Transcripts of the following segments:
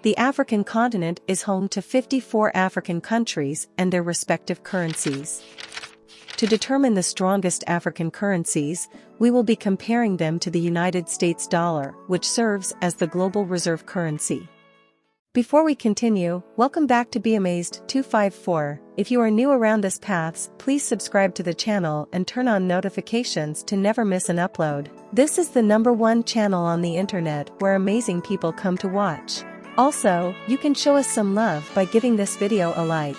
The African continent is home to 54 African countries and their respective currencies. To determine the strongest African currencies, we will be comparing them to the United States dollar, which serves as the global reserve currency. Before we continue, welcome back to Be Amazed 254. If you are new around this paths, please subscribe to the channel and turn on notifications to never miss an upload. This is the #1 channel on the internet where amazing people come to watch. Also, you can show us some love by giving this video a like.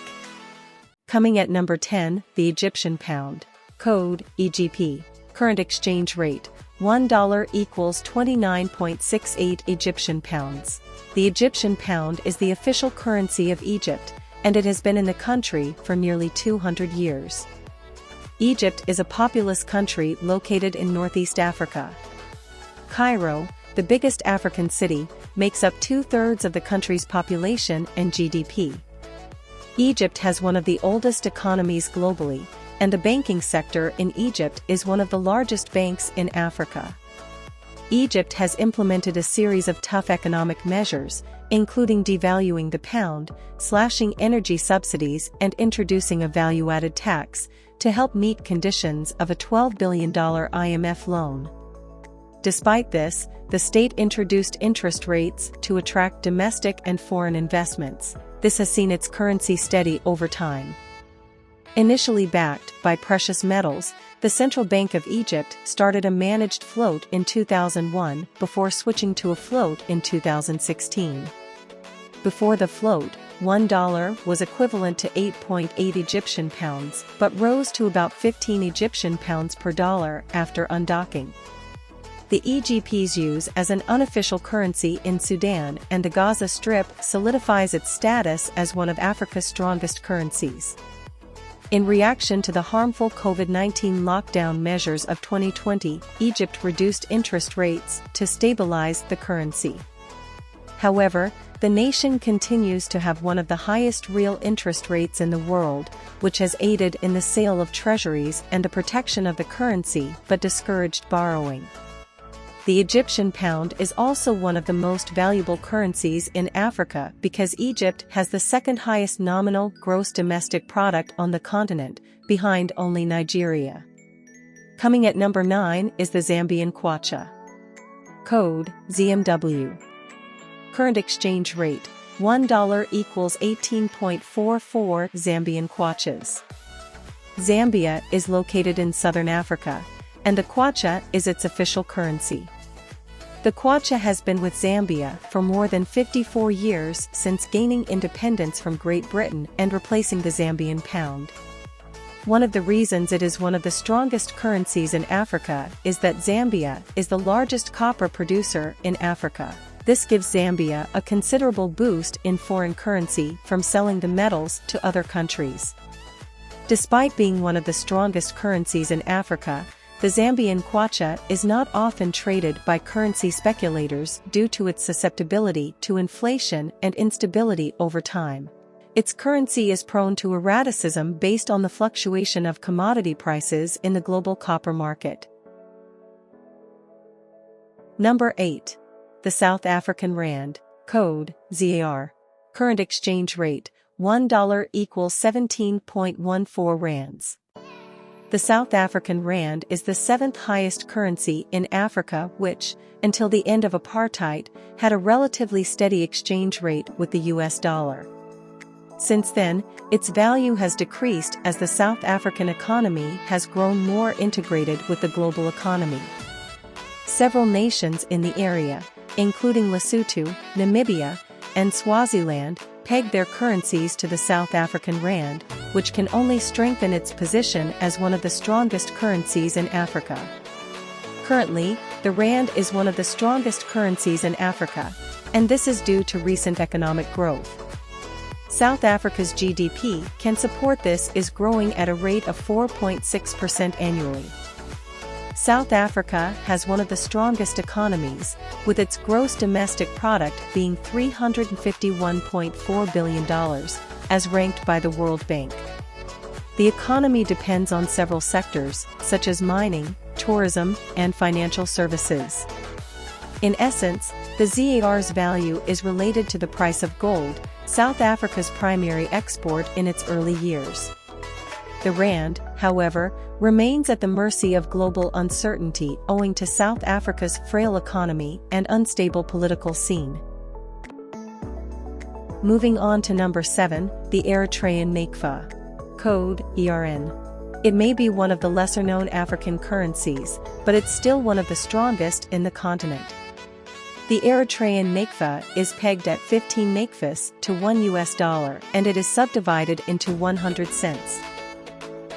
Coming at number 10, the Egyptian pound. Code, EGP. Current exchange rate, $1 equals 29.68 Egyptian pounds. The Egyptian pound is the official currency of Egypt, and it has been in the country for nearly 200 years. Egypt is a populous country located in Northeast Africa. Cairo, the biggest African city, makes up 2/3 of the country's population and GDP. Egypt has one of the oldest economies globally, and the banking sector in Egypt is one of the largest banks in Africa. Egypt has implemented a series of tough economic measures, including devaluing the pound, slashing energy subsidies, and introducing a value-added tax to help meet conditions of a $12 billion IMF loan. Despite this, the state introduced interest rates to attract domestic and foreign investments. This has seen its currency steady over time. Initially backed by precious metals, the Central Bank of Egypt started a managed float in 2001 before switching to a float in 2016. Before the float, $1 was equivalent to 8.8 Egyptian pounds but rose to about 15 Egyptian pounds per dollar after undocking. The EGP's use as an unofficial currency in Sudan and the Gaza Strip solidifies its status as one of Africa's strongest currencies. In reaction to the harmful COVID-19 lockdown measures of 2020, Egypt reduced interest rates to stabilize the currency. However, the nation continues to have one of the highest real interest rates in the world, which has aided in the sale of treasuries and the protection of the currency but discouraged borrowing. The Egyptian pound is also one of the most valuable currencies in Africa because Egypt has the second highest nominal gross domestic product on the continent, behind only Nigeria. Coming at number 9 is the Zambian Kwacha. Code, ZMW. Current exchange rate, $1 equals 18.44 Zambian Kwachas. Zambia is located in southern Africa, and the Kwacha is its official currency. The Kwacha has been with Zambia for more than 54 years since gaining independence from Great Britain and replacing the Zambian pound. One of the reasons it is one of the strongest currencies in Africa is that Zambia is the largest copper producer in Africa. This gives Zambia a considerable boost in foreign currency from selling the metals to other countries. Despite being one of the strongest currencies in Africa, the Zambian Kwacha is not often traded by currency speculators due to its susceptibility to inflation and instability over time. Its currency is prone to erraticism based on the fluctuation of commodity prices in the global copper market. Number 8. The South African Rand. Code, ZAR. Current exchange rate, $1 equals 17.14 rands. The South African Rand is the 7th highest currency in Africa which, until the end of apartheid, had a relatively steady exchange rate with the US dollar. Since then, its value has decreased as the South African economy has grown more integrated with the global economy. Several nations in the area, including Lesotho, Namibia, and Swaziland, peg their currencies to the South African Rand, which can only strengthen its position as one of the strongest currencies in Africa. Currently, the Rand is one of the strongest currencies in Africa, and this is due to recent economic growth. South Africa's GDP can support this is growing at a rate of 4.6% annually. South Africa has one of the strongest economies, with its gross domestic product being $351.4 billion, as ranked by the World Bank. The economy depends on several sectors, such as mining, tourism, and financial services. In essence, The ZAR's value is related to the price of gold, South Africa's primary export in its early years. The rand, however, remains at the mercy of global uncertainty owing to South Africa's frail economy and unstable political scene. Moving on to number 7, the Eritrean Nakfa. Code, ERN. It may be one of the lesser-known African currencies, but it's still one of the strongest in the continent. The Eritrean Nakfa is pegged at 15 nakfas to $1, and it is subdivided into 100 cents.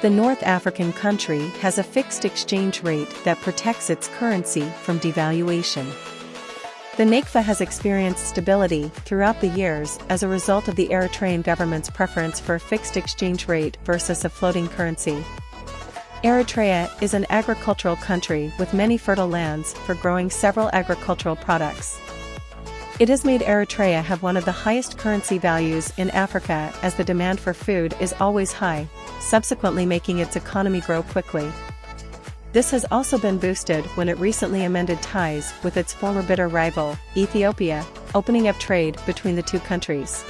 The North African country has a fixed exchange rate that protects its currency from devaluation. The Nakfa has experienced stability throughout the years as a result of the Eritrean government's preference for a fixed exchange rate versus a floating currency. Eritrea is an agricultural country with many fertile lands for growing several agricultural products. It has made Eritrea have one of the highest currency values in Africa as the demand for food is always high, subsequently making its economy grow quickly. This has also been boosted when it recently amended ties with its former bitter rival, Ethiopia, opening up trade between the two countries.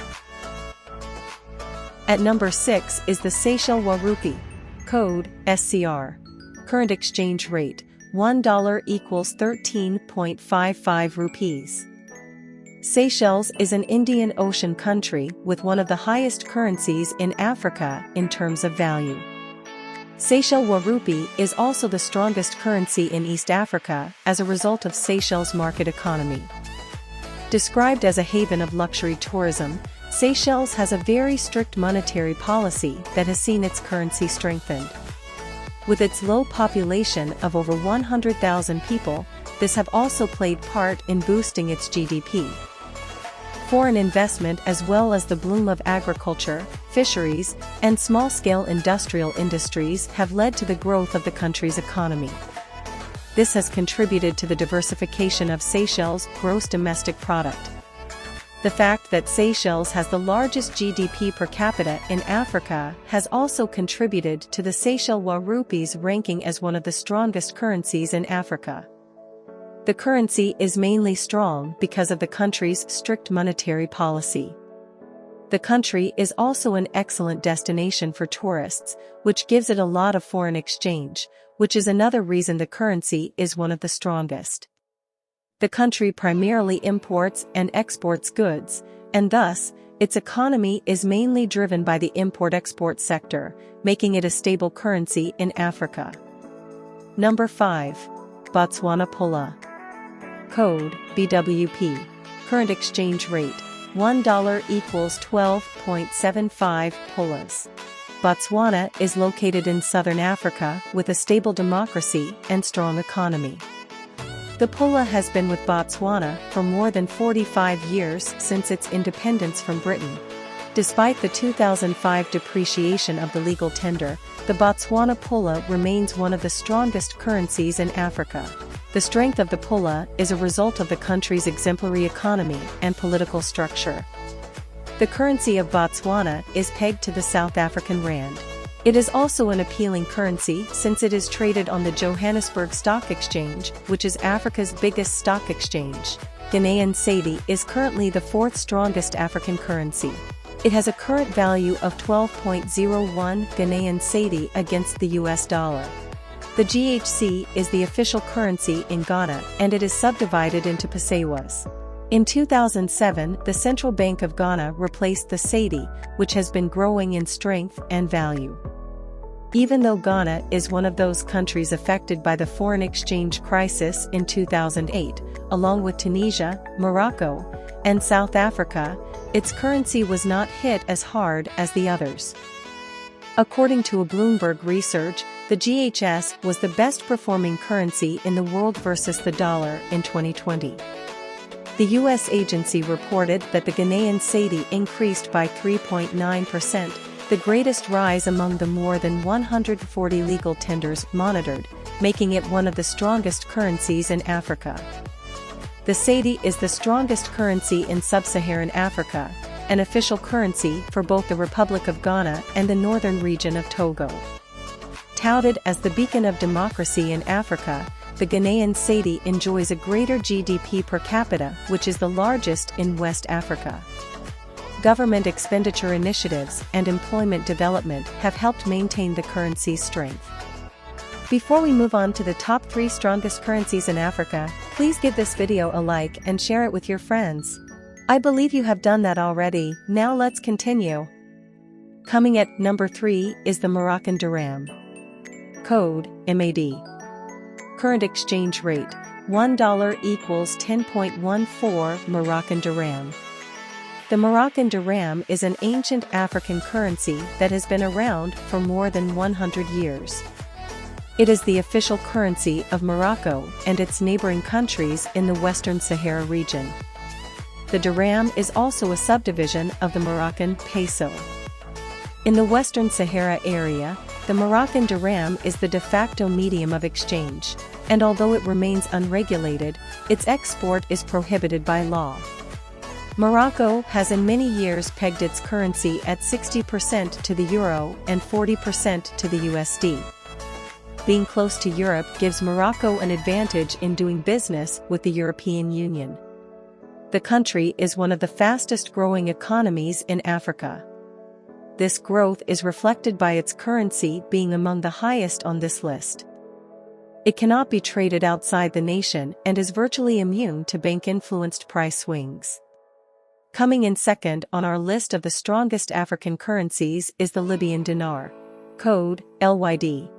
At number 6 is the Seychellois Rupee. Code, SCR. Current exchange rate, $1 equals 13.55 rupees. Seychelles is an Indian Ocean country with one of the highest currencies in Africa in terms of value. Seychellois Rupee is also the strongest currency in East Africa as a result of Seychelles' market economy. Described as a haven of luxury tourism, Seychelles has a very strict monetary policy that has seen its currency strengthened. With its low population of over 100,000 people, this have also played part in boosting its GDP. Foreign investment as well as the bloom of agriculture, fisheries, and small-scale industrial industries have led to the growth of the country's economy. This has contributed to the diversification of Seychelles' gross domestic product. The fact that Seychelles has the largest GDP per capita in Africa has also contributed to the Seychellois Rupee's ranking as one of the strongest currencies in Africa. The currency is mainly strong because of the country's strict monetary policy. The country is also an excellent destination for tourists, which gives it a lot of foreign exchange, which is another reason the currency is one of the strongest. The country primarily imports and exports goods, and thus, its economy is mainly driven by the import-export sector, making it a stable currency in Africa. Number 5. Botswana Pula. Code, BWP. Current exchange rate, $1 equals 12.75 pulas. Botswana is located in southern Africa with a stable democracy and strong economy. The Pula has been with Botswana for more than 45 years since its independence from Britain. Despite the 2005 depreciation of the legal tender, the Botswana Pula remains one of the strongest currencies in Africa. The strength of the Pula is a result of the country's exemplary economy and political structure. The currency of Botswana is pegged to the South African rand. It is also an appealing currency since it is traded on the Johannesburg Stock Exchange, which is Africa's biggest stock exchange. Ghanaian Cedi is currently the fourth strongest African currency. It has a current value of 12.01 Ghanaian Cedi against the US dollar. The GHC is the official currency in Ghana and it is subdivided into pesewas. In 2007, the Central Bank of Ghana replaced the Cedi, which has been growing in strength and value. Even though Ghana is one of those countries affected by the foreign exchange crisis in 2008, along with Tunisia, Morocco, and South Africa, its currency was not hit as hard as the others. According to a Bloomberg research, the GHS was the best performing currency in the world versus the dollar in 2020. The U.S. agency reported that the Ghanaian Cedi increased by 3.9%, the greatest rise among the more than 140 legal tenders monitored, making it one of the strongest currencies in Africa. The Cedi is the strongest currency in sub-Saharan Africa, an official currency for both the Republic of Ghana and the northern region of Togo. Touted as the beacon of democracy in Africa, the Ghanaian Cedi enjoys a greater GDP per capita, which is the largest in West Africa. Government expenditure initiatives and employment development have helped maintain the currency's strength. Before we move on to the top 3 strongest currencies in Africa, please give this video a like and share it with your friends. I believe you have done that already. Now let's continue. Coming at number 3 is the Moroccan Dirham. Code, MAD. Current exchange rate, $1 equals 10.14 Moroccan Dirham. The Moroccan Dirham is an ancient African currency that has been around for more than 100 years. It is the official currency of Morocco and its neighboring countries in the Western Sahara region. The dirham is also a subdivision of the Moroccan peso. In the Western Sahara area, the Moroccan dirham is the de facto medium of exchange, and although it remains unregulated, its export is prohibited by law. Morocco has in many years pegged its currency at 60% to the euro and 40% to the USD. Being close to Europe gives Morocco an advantage in doing business with the European Union. The country is one of the fastest growing economies in Africa. This growth is reflected by its currency being among the highest on this list. It cannot be traded outside the nation and is virtually immune to bank-influenced price swings. Coming in second on our list of the strongest African currencies is the Libyan Dinar. Code, LYD.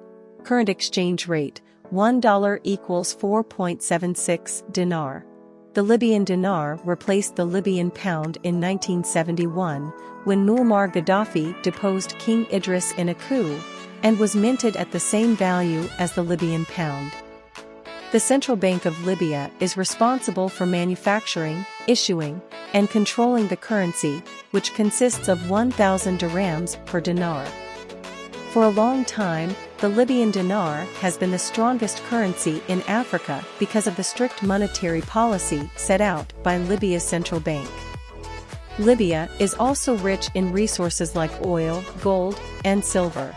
Current exchange rate, $1 equals 4.76 dinar. The Libyan dinar replaced the Libyan pound in 1971, when Muammar Gaddafi deposed King Idris in a coup, and was minted at the same value as the Libyan pound. The Central Bank of Libya is responsible for manufacturing, issuing, and controlling the currency, which consists of 1,000 dirhams per dinar. For a long time, the Libyan dinar has been the strongest currency in Africa because of the strict monetary policy set out by Libya's central bank. Libya is also rich in resources like oil, gold, and silver.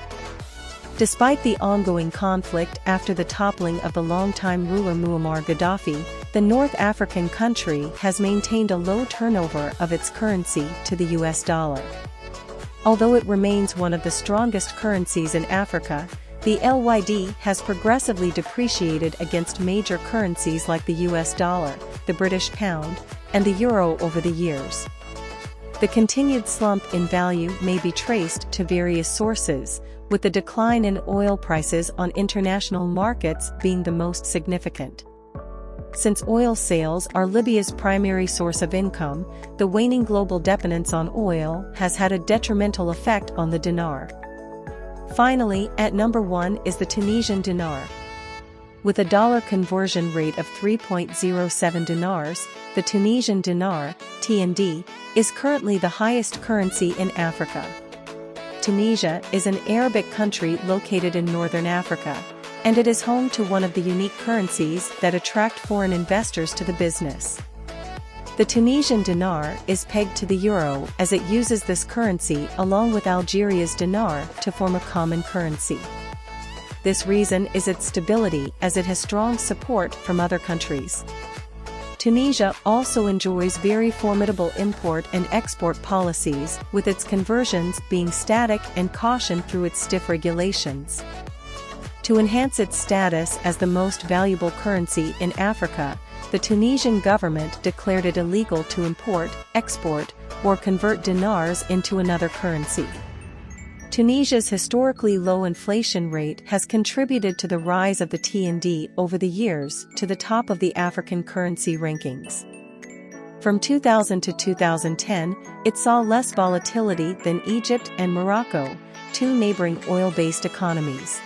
Despite the ongoing conflict after the toppling of the longtime ruler Muammar Gaddafi, the North African country has maintained a low turnover of its currency to the US dollar. Although it remains one of the strongest currencies in Africa, the LYD has progressively depreciated against major currencies like the US dollar, the British pound, and the euro over the years. The continued slump in value may be traced to various sources, with the decline in oil prices on international markets being the most significant. Since oil sales are Libya's primary source of income, the waning global dependence on oil has had a detrimental effect on the dinar. Finally, at number 1 is the Tunisian dinar. With a dollar conversion rate of 3.07 dinars, the Tunisian dinar, TND, is currently the highest currency in Africa. Tunisia is an Arabic country located in northern Africa, and it is home to one of the unique currencies that attract foreign investors to the business. The Tunisian dinar is pegged to the euro as it uses this currency along with Algeria's dinar to form a common currency. This reason is its stability, as it has strong support from other countries. Tunisia also enjoys very formidable import and export policies, with its conversions being static and cautioned through its stiff regulations. To enhance its status as the most valuable currency in Africa, the Tunisian government declared it illegal to import, export, or convert dinars into another currency. Tunisia's historically low inflation rate has contributed to the rise of the TND over the years to the top of the African currency rankings. From 2000 to 2010, it saw less volatility than Egypt and Morocco, two neighboring oil-based economies.